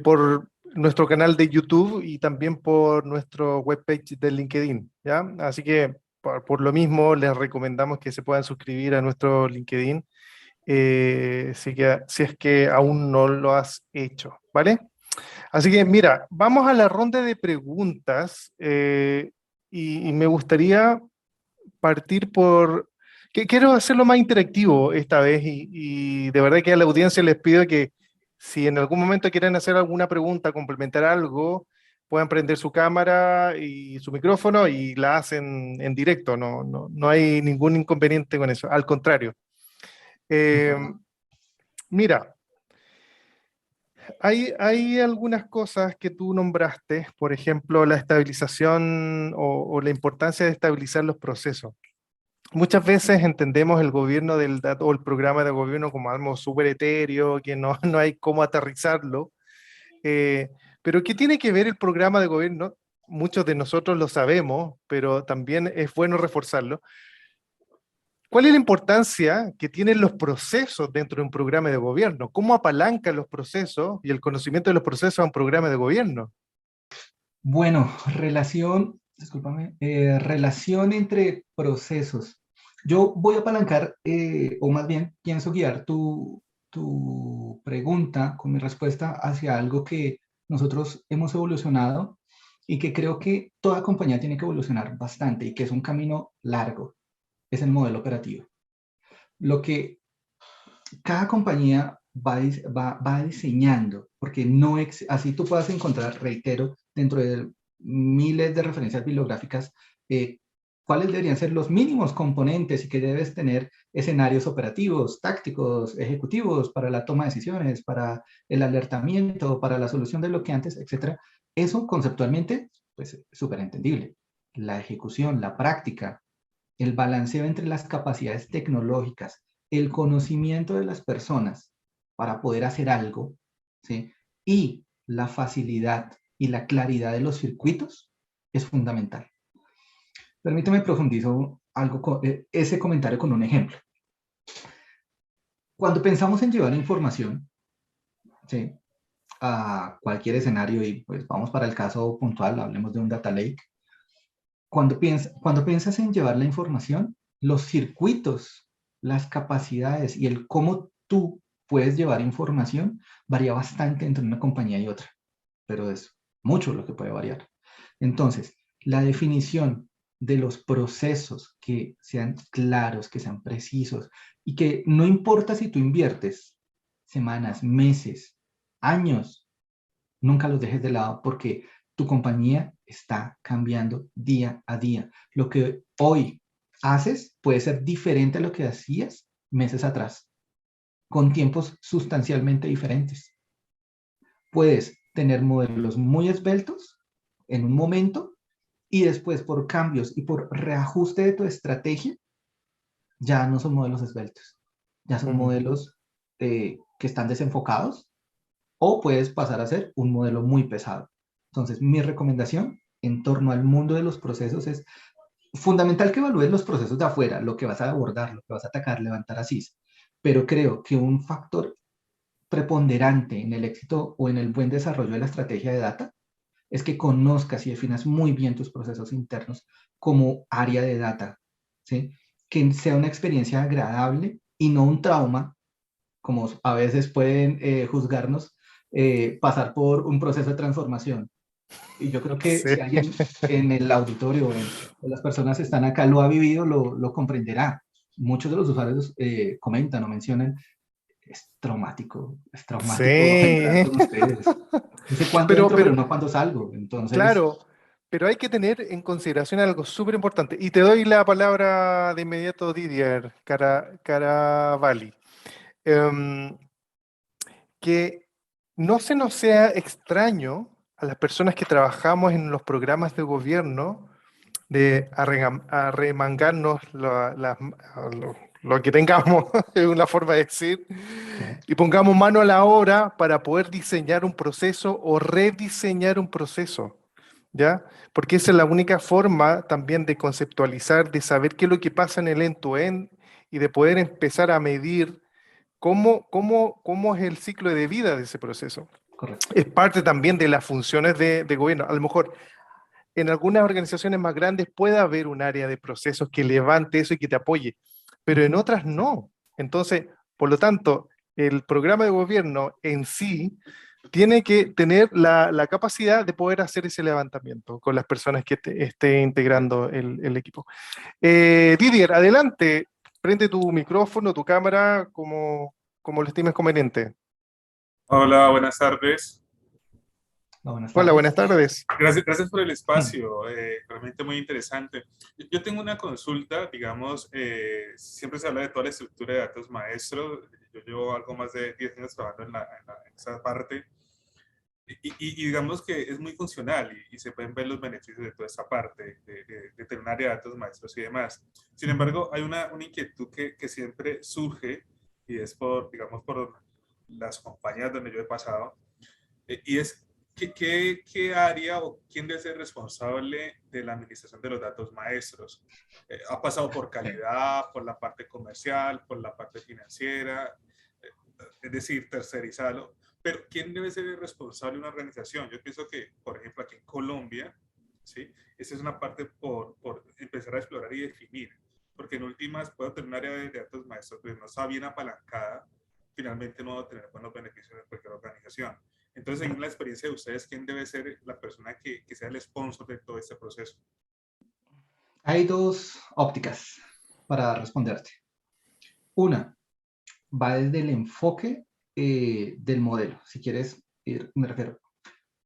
Por nuestro canal de YouTube y también por nuestro webpage de LinkedIn, ¿ya? Así que por lo mismo les recomendamos que se puedan suscribir a nuestro LinkedIn si es que aún no lo has hecho, ¿vale? Así que mira, vamos a la ronda de preguntas y me gustaría partir quiero hacerlo más interactivo esta vez y de verdad que a la audiencia les pido que si en algún momento quieren hacer alguna pregunta, complementar algo, puedan prender su cámara y su micrófono y la hacen en directo, no hay ningún inconveniente con eso, al contrario. De Eh, acuerdo. mira, Hay algunas cosas que tú nombraste, por ejemplo, la estabilización o la importancia de estabilizar los procesos. Muchas veces entendemos el gobierno del dato o el programa de gobierno como algo súper etéreo, que no, no hay cómo aterrizarlo. Eh, pero ¿qué tiene que ver el programa de gobierno? Muchos de nosotros lo sabemos, pero también es bueno reforzarlo. ¿Cuál es la importancia que tienen los procesos dentro de un programa de gobierno? ¿Cómo apalancan los procesos y el conocimiento de los procesos a un programa de gobierno? Bueno, relación, discúlpame, relación entre procesos. Yo voy a apalancar, o más bien pienso guiar tu pregunta con mi respuesta hacia algo que nosotros hemos evolucionado y que creo que toda compañía tiene que evolucionar bastante y que es un camino largo, es el modelo operativo. Lo que cada compañía va diseñando, porque no así tú puedas encontrar, reitero, dentro de miles de referencias bibliográficas, cuáles deberían ser los mínimos componentes y que debes tener escenarios operativos, tácticos, ejecutivos para la toma de decisiones, para el alertamiento, para la solución de bloqueantes, etcétera. Eso conceptualmente, pues, súper entendible. La ejecución, la práctica, el balanceo entre las capacidades tecnológicas, el conocimiento de las personas para poder hacer algo, ¿sí? Y la facilidad y la claridad de los circuitos es fundamental. Permítame profundizo algo ese comentario con un ejemplo. Cuando pensamos en llevar información, ¿sí?, a cualquier escenario, y pues vamos para el caso puntual, hablemos de un data lake. Cuando piensas en llevar la información, los circuitos, las capacidades y el cómo tú puedes llevar información varía bastante entre una compañía y otra, pero es mucho lo que puede variar. Entonces, la definición de los procesos que sean claros, que sean precisos y que no importa si tú inviertes semanas, meses, años, nunca los dejes de lado porque tu compañía está cambiando día a día. Lo que hoy haces puede ser diferente a lo que hacías meses atrás, con tiempos sustancialmente diferentes. Puedes tener modelos muy esbeltos en un momento y después por cambios y por reajuste de tu estrategia, ya no son modelos esbeltos, ya son Mm. modelos que están desenfocados, o puedes pasar a ser un modelo muy pesado. Entonces, mi recomendación en torno al mundo de los procesos es fundamental que evalúes los procesos de afuera, lo que vas a abordar, lo que vas a atacar, levantar así. Pero creo que un factor preponderante en el éxito o en el buen desarrollo de la estrategia de data es que conozcas y definas muy bien tus procesos internos como área de data, ¿sí? Que sea una experiencia agradable y no un trauma, como a veces pueden juzgarnos, pasar por un proceso de transformación. Y yo creo que Sí. si alguien en el auditorio o las personas que están acá lo ha vivido, lo comprenderá. Muchos de los usuarios comentan o mencionan, es traumático entrar Sí. con ustedes. Yo sé cuándo Pero, entro, pero pero, no cuándo salgo. Entonces, claro, pero hay que tener en consideración algo súper importante. Y te doy la palabra de inmediato, Didier Caravalli. Em, que no se nos sea extraño a las personas que trabajamos en los programas de gobierno de arremangarnos lo que tengamos, es una forma de decir, sí, y pongamos mano a la obra para poder diseñar un proceso o rediseñar un proceso, ¿ya? Porque esa es la única forma también de conceptualizar, de saber qué es lo que pasa en el end-to-end y de poder empezar a medir cómo es el ciclo de vida de ese proceso. correcto. Es parte también de las funciones de gobierno. A lo mejor en algunas organizaciones más grandes puede haber un área de procesos que levante eso y que te apoye, pero en Ujú. otras no. Entonces, por lo tanto, el programa de gobierno en sí tiene que tener la capacidad de poder hacer ese levantamiento con las personas que esté integrando el equipo. Didier, adelante, prende tu micrófono, tu cámara, como lo estimes conveniente. Hola, buenas tardes. Buenas Hola, tardes. buenas tardes. Gracias por el Mm. espacio, realmente muy interesante. Yo tengo una consulta, digamos, siempre se habla de toda la estructura de datos maestro. Yo llevo algo más de 10 años trabajando en esa parte. Y digamos que es muy funcional y se pueden ver los beneficios de toda esta parte, de tener un área de datos maestros y demás. Sin embargo, hay una inquietud que siempre surge y es por, digamos, por las compañías donde yo he pasado, y es qué área o quién debe ser responsable de la administración de los datos maestros. Ha pasado por calidad, por la parte comercial, por la parte financiera, es decir, tercerizarlo. Pero ¿quién debe ser el responsable de una organización? Yo pienso que, por ejemplo, aquí en Colombia, ¿sí? Esa es una parte por empezar a explorar y definir. Porque en últimas puedo tener un área de datos maestros, pero no está bien apalancada, finalmente no va a tener buenos beneficios de cualquier organización. Entonces, en la experiencia de ustedes, ¿quién debe ser la persona que sea el sponsor de todo este proceso? Hay dos ópticas para responderte. Una, va desde el enfoque del modelo. Si quieres ir, me refiero.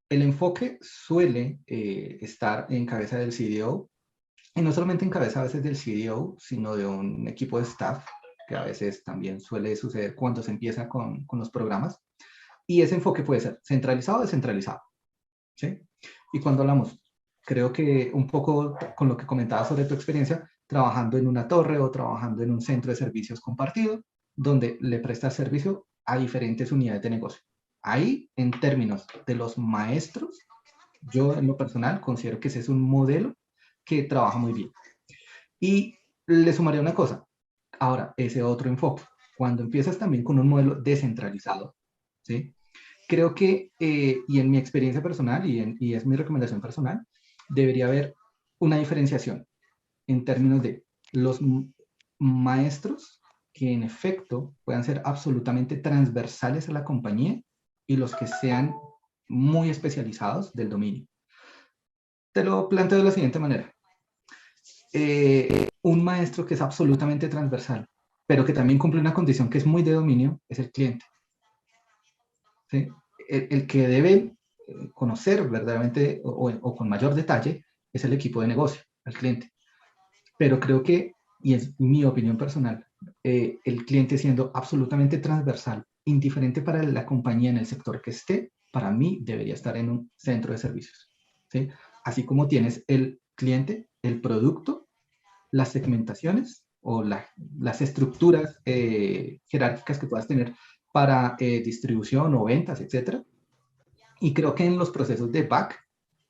El enfoque suele estar en cabeza del CDO, y no solamente en cabeza a veces del CDO, sino de un equipo de staff, que a veces también suele suceder cuando se empieza con los programas. Y ese enfoque puede ser centralizado o descentralizado, ¿sí? Y cuando hablamos, creo que un poco con lo que comentabas sobre tu experiencia, trabajando en una torre o trabajando en un centro de servicios compartido, donde le prestas servicio a diferentes unidades de negocio. Ahí, en términos de los maestros, yo en lo personal considero que ese es un modelo que trabaja muy bien. Y le sumaría una cosa. Ahora, ese otro enfoque. Cuando empiezas también con un modelo descentralizado, ¿sí? Creo que, y en mi experiencia personal, y es mi recomendación personal, debería haber una diferenciación en términos de los maestros que en efecto puedan ser absolutamente transversales a la compañía y los que sean muy especializados del dominio. Te lo planteo de la siguiente manera. Un maestro que es absolutamente transversal, pero que también cumple una condición que es muy de dominio, es el cliente. ¿Sí? El que debe conocer verdaderamente o con mayor detalle es el equipo de negocio, el cliente. Pero creo que, y es mi opinión personal, el cliente siendo absolutamente transversal, indiferente para la compañía en el sector que esté, para mí debería estar en un centro de servicios. ¿Sí? Así como tienes el cliente, el producto, las segmentaciones o las estructuras jerárquicas que puedas tener para distribución o ventas, etcétera. Y creo que en los procesos de back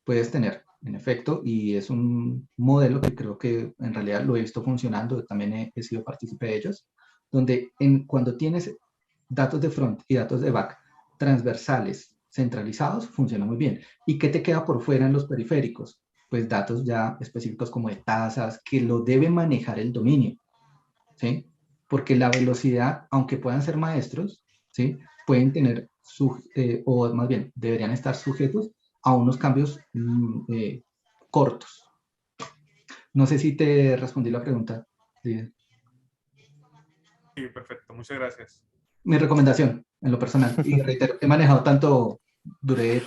puedes tener, en efecto, y es un modelo que creo que en realidad lo he visto funcionando, también he sido partícipe de ellos, donde cuando tienes datos de front y datos de back transversales, centralizados, funciona muy bien. ¿Y qué te queda por fuera en los periféricos? Pues datos ya específicos como de tasas, que lo debe manejar el dominio, ¿sí? Porque la velocidad, aunque puedan ser maestros, ¿sí? Pueden tener, o más bien, deberían estar sujetos a unos cambios cortos. No sé si te respondí la pregunta. Sí, perfecto. Muchas gracias. Mi recomendación, en lo personal, y reitero, he manejado tanto, duré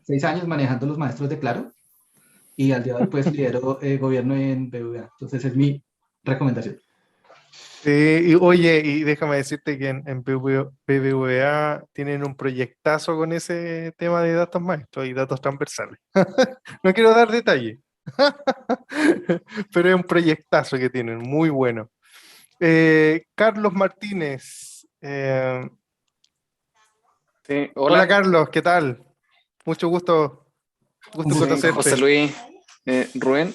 6 años manejando los maestros de Claro, y al día de hoy pues lidero gobierno en BBVA. Entonces es mi recomendación. Sí, y oye, y déjame decirte que en BBVA tienen un proyectazo con ese tema de datos maestros y datos transversales. No quiero dar detalle, pero es un proyectazo que tienen, muy bueno. Carlos Martínez. Sí, Hola hola, Carlos, ¿qué tal? Mucho gusto en conocerte. José Luis, Rubén.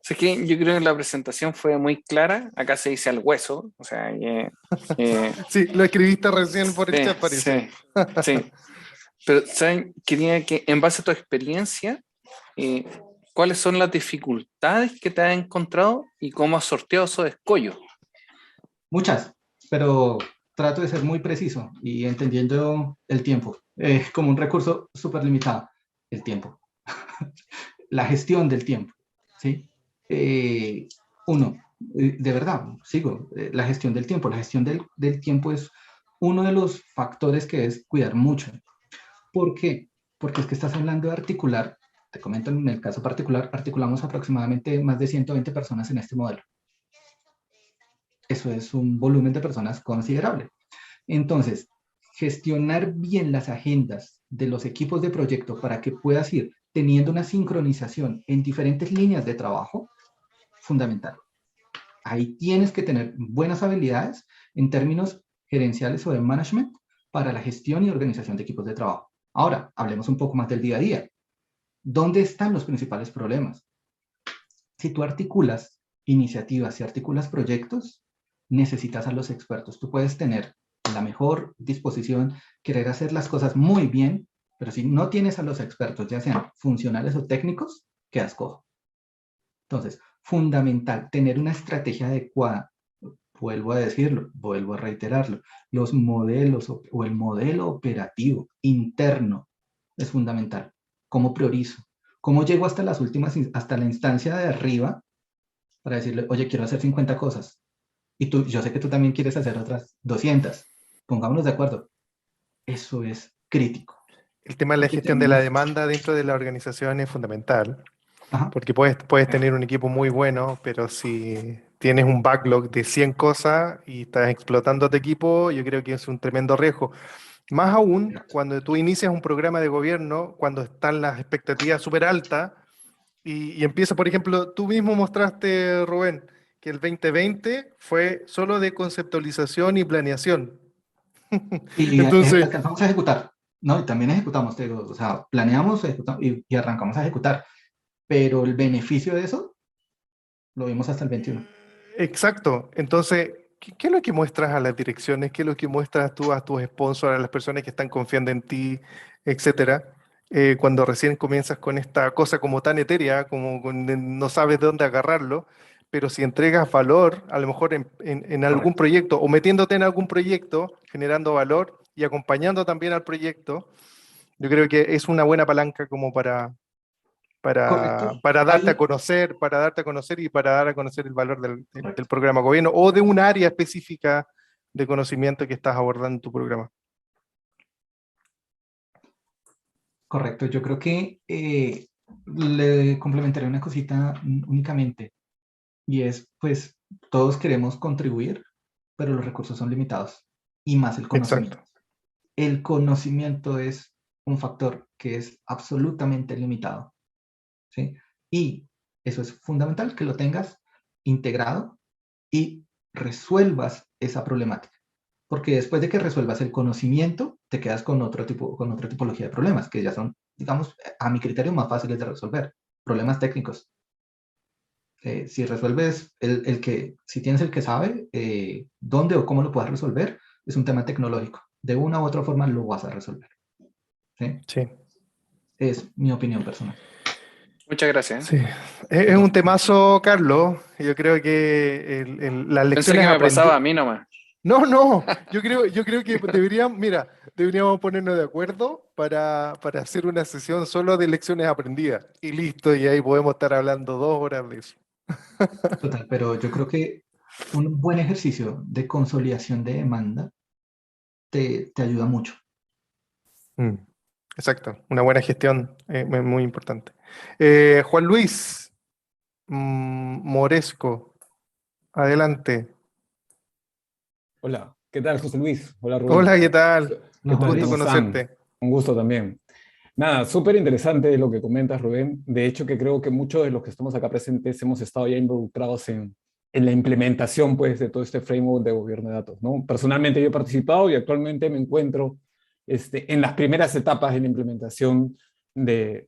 Es que yo creo que la presentación fue muy clara. Acá se dice al hueso. O sea, Sí, lo escribiste recién por el sí, chat, parece. sí. Pero, ¿saben? Quería que, en base a tu experiencia, ¿cuáles son las dificultades que te has encontrado y cómo has sorteado esos escollos? Muchas, pero trato de ser muy preciso y entendiendo el tiempo como un recurso súper limitado, el tiempo. La gestión del tiempo, ¿sí? Uno, de verdad, sigo, la gestión del tiempo. La gestión del tiempo es uno de los factores que es cuidar mucho. ¿Por qué? Porque es que estás hablando de articular, te comento en el caso particular, articulamos aproximadamente más de 120 personas en este modelo. Eso es un volumen de personas considerable. Entonces, gestionar bien las agendas de los equipos de proyecto para que puedas ir teniendo una sincronización en diferentes líneas de trabajo, fundamental. Ahí tienes que tener buenas habilidades en términos gerenciales o de management para la gestión y organización de equipos de trabajo. Ahora, hablemos un poco más del día a día. ¿Dónde están los principales problemas? Si tú articulas iniciativas y articulas proyectos, necesitas a los expertos. Tú puedes tener la mejor disposición, querer hacer las cosas muy bien, pero si no tienes a los expertos, ya sean funcionales o técnicos, quedas cojo. Entonces, fundamental, tener una estrategia adecuada. Vuelvo a decirlo, vuelvo a reiterarlo. Los modelos o el modelo operativo interno es fundamental. ¿Cómo priorizo? ¿Cómo llego hasta las últimas, hasta la instancia de arriba para decirle, oye, quiero hacer 50 cosas? Y tú, yo sé que tú también quieres hacer otras 200. Pongámonos de acuerdo. Eso es crítico. El tema de la Porque gestión de la tenemos... demanda dentro de la organización es fundamental, Ajá, porque puedes tener un equipo muy bueno, pero si tienes un backlog de 100 cosas y estás explotando tu equipo, yo creo que es un tremendo riesgo. Más aún cuando tú inicias un programa de gobierno, cuando están las expectativas súper altas y empieza, por ejemplo, tú mismo mostraste, Rubén, que el 2020 fue solo de conceptualización y planeación. y Entonces, alcanzamos a ejecutar, ¿no? Y también ejecutamos, te digo, o sea, planeamos ejecutamos, y arrancamos a ejecutar, pero el beneficio de eso lo vimos hasta el 21. exacto. Entonces, ¿qué es lo que muestras a las direcciones? ¿Qué es lo que muestras tú a tus sponsors, a las personas que están confiando en ti, etcétera? Cuando recién comienzas con esta cosa como tan etérea, no sabes de dónde agarrarlo, pero si entregas valor, a lo mejor en algún Correcto. proyecto o metiéndote en algún proyecto, generando valor y acompañando también al proyecto, yo creo que es una buena palanca como Correcto. para darte a Ahí, conocer, para darte a conocer y para dar a conocer el valor del correcto. programa gobierno o de un área específica de conocimiento que estás abordando en tu programa. Correcto. Yo creo que le complementaré una cosita únicamente, y es, pues, todos queremos contribuir, pero los recursos son limitados, y más el Exacto. conocimiento. El conocimiento es un factor que es absolutamente limitado, ¿sí? Y eso es fundamental, que lo tengas integrado y resuelvas esa problemática. Porque después de que resuelvas el conocimiento, te quedas con con otra tipología de problemas, que ya son, digamos, a mi criterio, más fáciles de resolver. Problemas técnicos. Si resuelves si tienes el que sabe dónde o cómo lo puedes resolver, es un tema tecnológico. De una u otra forma lo vas a resolver. ¿Sí? Sí. Es mi opinión personal. Muchas gracias. Sí. Es un temazo, Carlos. Yo creo que las Pensé lecciones que me pasaba a aprendidas. mí nomás. No, no, yo creo que deberíamos ponernos de acuerdo para hacer una sesión solo de lecciones aprendidas. Y listo, y ahí podemos estar hablando 2 horas de eso. Total, pero yo creo que un buen ejercicio de consolidación de demanda te ayuda mucho. Mm, exacto, una buena gestión es muy importante. Juan Luis Moresco, adelante. Hola, ¿qué tal, José Luis? Hola, Hola, Rubén. ¿qué tal? No, ¿Qué Un Juan tal? gusto ¿Cómo Luis. están? conocerte. Un gusto también. Nada, súper interesante lo que comentas, Rubén. De hecho, que creo que muchos de los que estamos acá presentes hemos estado ya involucrados en la implementación, pues, de todo este framework de gobierno de datos, ¿no? Personalmente yo he participado y actualmente me encuentro en las primeras etapas de la implementación de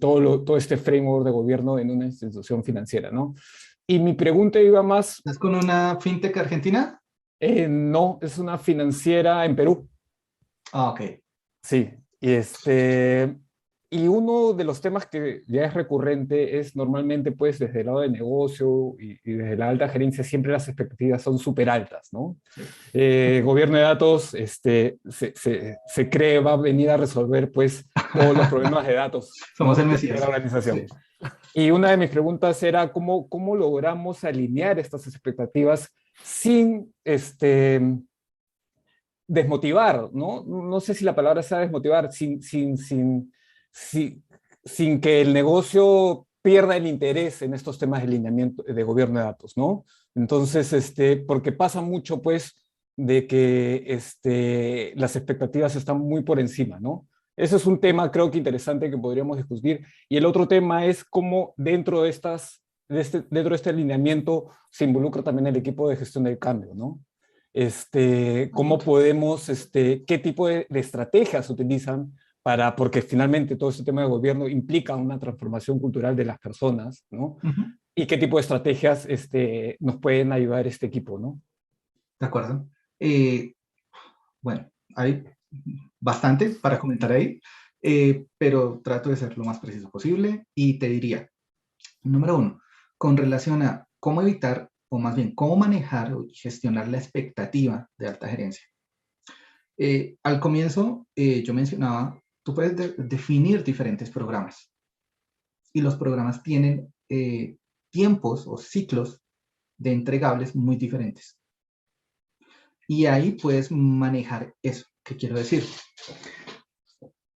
todo este framework de gobierno en una institución financiera, ¿no? Y mi pregunta iba más, ¿Estás con una fintech argentina? no, es una financiera en Perú. Ah, ok. Sí, y uno de los temas que ya es recurrente es normalmente, pues, desde el lado de negocio y desde la alta gerencia, siempre las expectativas son súper altas, ¿no? Sí. Gobierno de datos, se cree va a venir a resolver, pues, todos los problemas de datos, Somos el ¿no? De la Mesías. organización. Sí. Y una de mis preguntas era cómo logramos alinear estas expectativas sin, desmotivar, ¿no? No sé si la palabra sea desmotivar, sin que el negocio pierda el interés en estos temas de alineamiento de gobierno de datos, ¿no? Entonces, porque pasa mucho, pues, de que las expectativas están muy por encima, ¿no? Ese es un tema, creo que interesante, que podríamos discutir. Y el otro tema es cómo dentro de dentro de este alineamiento se involucra también el equipo de gestión del cambio, ¿no? Cómo podemos, qué tipo de estrategias utilizan porque finalmente todo este tema de gobierno implica una transformación cultural de las personas, ¿no? Ujú. Y qué tipo de estrategias nos pueden ayudar este equipo, ¿no? De acuerdo. Bueno, hay bastante para comentar ahí, pero trato de ser lo más preciso posible y te diría, número uno, con relación a cómo evitar, o más bien, cómo manejar o gestionar la expectativa de alta gerencia. Al comienzo, yo mencionaba, tú puedes definir diferentes programas y los programas tienen tiempos o ciclos de entregables muy diferentes. Y ahí puedes manejar eso. ¿Qué quiero decir?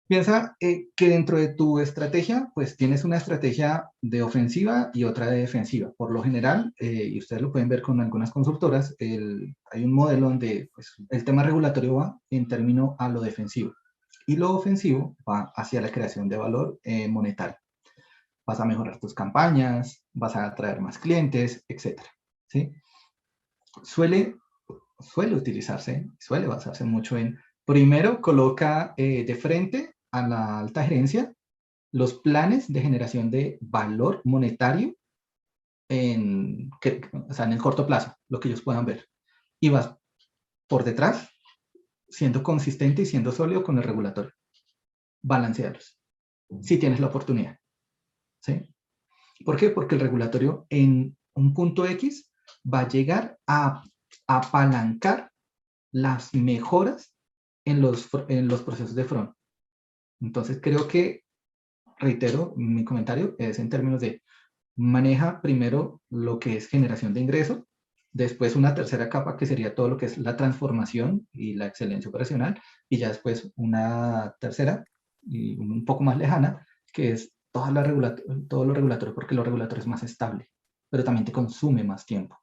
Piensa que dentro de tu estrategia, pues tienes una estrategia de ofensiva y otra de defensiva. Por lo general, y ustedes lo pueden ver con algunas consultoras, hay un modelo donde pues, el tema regulatorio va en términos a lo defensivo y lo ofensivo va hacia la creación de valor monetario. Vas a mejorar tus campañas, vas a atraer más clientes, etc. ¿Sí? Suele utilizarse, suele basarse mucho en, primero coloca de frente a la alta gerencia los planes de generación de valor monetario o sea, en el corto plazo, lo que ellos puedan ver. Y vas por detrás, siendo consistente y siendo sólido con el regulatorio. Balancearlos, si tienes la oportunidad. ¿Sí? ¿Por qué? Porque el regulatorio en un punto X va a llegar a apalancar las mejoras en los procesos de front. Entonces creo que, reitero, mi comentario es en términos de maneja primero lo que es generación de ingreso, después una tercera capa que sería todo lo que es la transformación y la excelencia operacional, y ya después una tercera y un poco más lejana, que es todo lo regulatorio, porque lo regulatorio es más estable, pero también te consume más tiempo.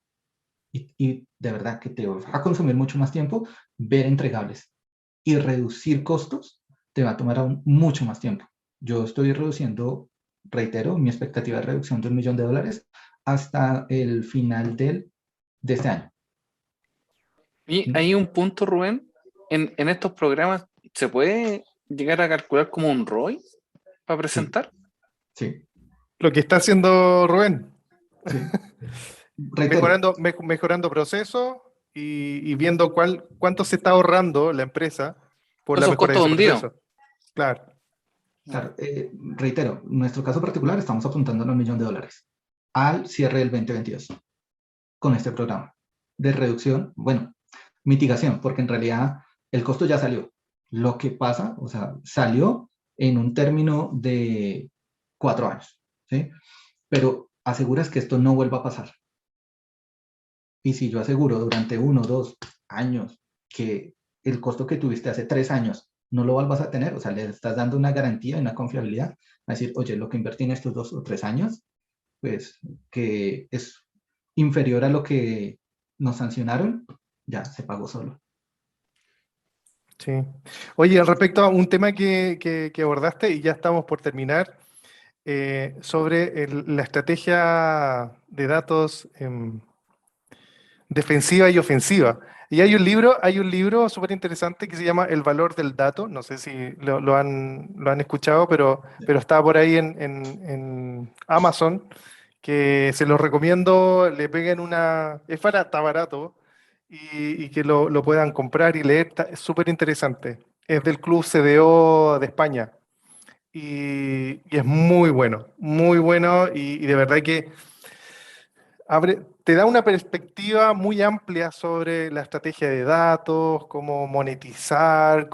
Y de verdad que te va a consumir mucho más tiempo ver entregables. Y reducir costos te va a tomar aún mucho más tiempo. Yo estoy reduciendo, reitero, mi expectativa de reducción de $1.000.000 hasta el final de este año. Y hay un punto, Rubén, en estos programas, ¿se puede llegar a calcular como un ROI para presentar? Sí, Lo que está haciendo Rubén, sí. Reitero, mejorando procesos y viendo cuánto se está ahorrando la empresa por la Esos mejora de costos ese hundidos. proceso. Claro. claro, reitero, en nuestro caso particular estamos apuntando a $1.000.000 al cierre del 2022 con este programa de reducción, bueno, mitigación, porque en realidad el costo ya salió. Lo que pasa, o sea, salió en un término de 4 años, ¿sí? Pero aseguras que esto no vuelva a pasar. Y si yo aseguro durante 1 o 2 años que el costo que tuviste hace 3 años no lo vuelvas a tener, o sea, le estás dando una garantía y una confiabilidad, a decir, oye, lo que invertí en estos 2 o 3 años, pues que es inferior a lo que nos sancionaron, ya se pagó solo. Sí. Oye, respecto a un tema que abordaste y ya estamos por terminar, sobre la estrategia de datos defensiva y ofensiva. Y hay un libro súper interesante que se llama El valor del dato. No sé si lo han escuchado, pero está por ahí en Amazon, que se los recomiendo, le peguen es barato, está barato, y que lo puedan comprar y leer, es súper interesante. Es del Club CDO de España. Y es muy bueno, y de verdad que te da una perspectiva muy amplia sobre la estrategia de datos, cómo monetizar,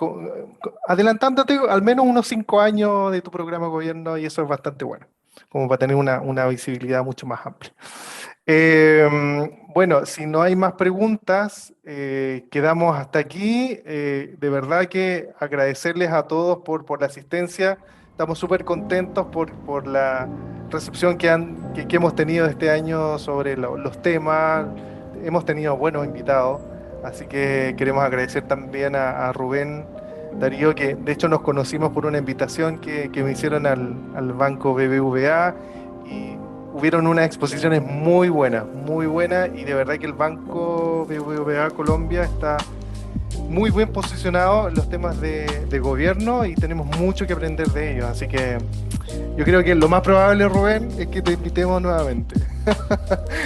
adelantándote al menos unos 5 años de tu programa de gobierno, y eso es bastante bueno, como para tener una visibilidad mucho más amplia. Eh, bueno, si no hay más preguntas, quedamos hasta aquí. De verdad que agradecerles a todos por la asistencia. Estamos súper contentos por la recepción que hemos tenido este año sobre los temas. Hemos tenido buenos invitados. Así que queremos agradecer también a Rubén Darío, que de hecho nos conocimos por una invitación que me hicieron al banco BBVA, y hubieron unas exposiciones muy buenas, y de verdad que el banco BBVA Colombia está muy bien posicionado en los temas de gobierno y tenemos mucho que aprender de ellos. Así que yo creo que lo más probable, Rubén, es que te invitemos nuevamente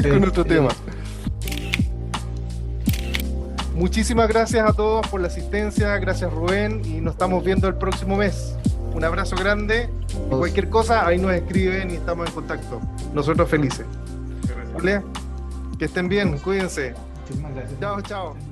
con otro tema. Muchísimas gracias a todos por la asistencia, gracias Rubén, y nos estamos viendo el próximo mes. Un abrazo grande, y cualquier cosa ahí nos escriben y estamos en contacto. Nosotros felices. ¿Vale? Que estén bien, cuídense. Muchísimas gracias. Chao, chao.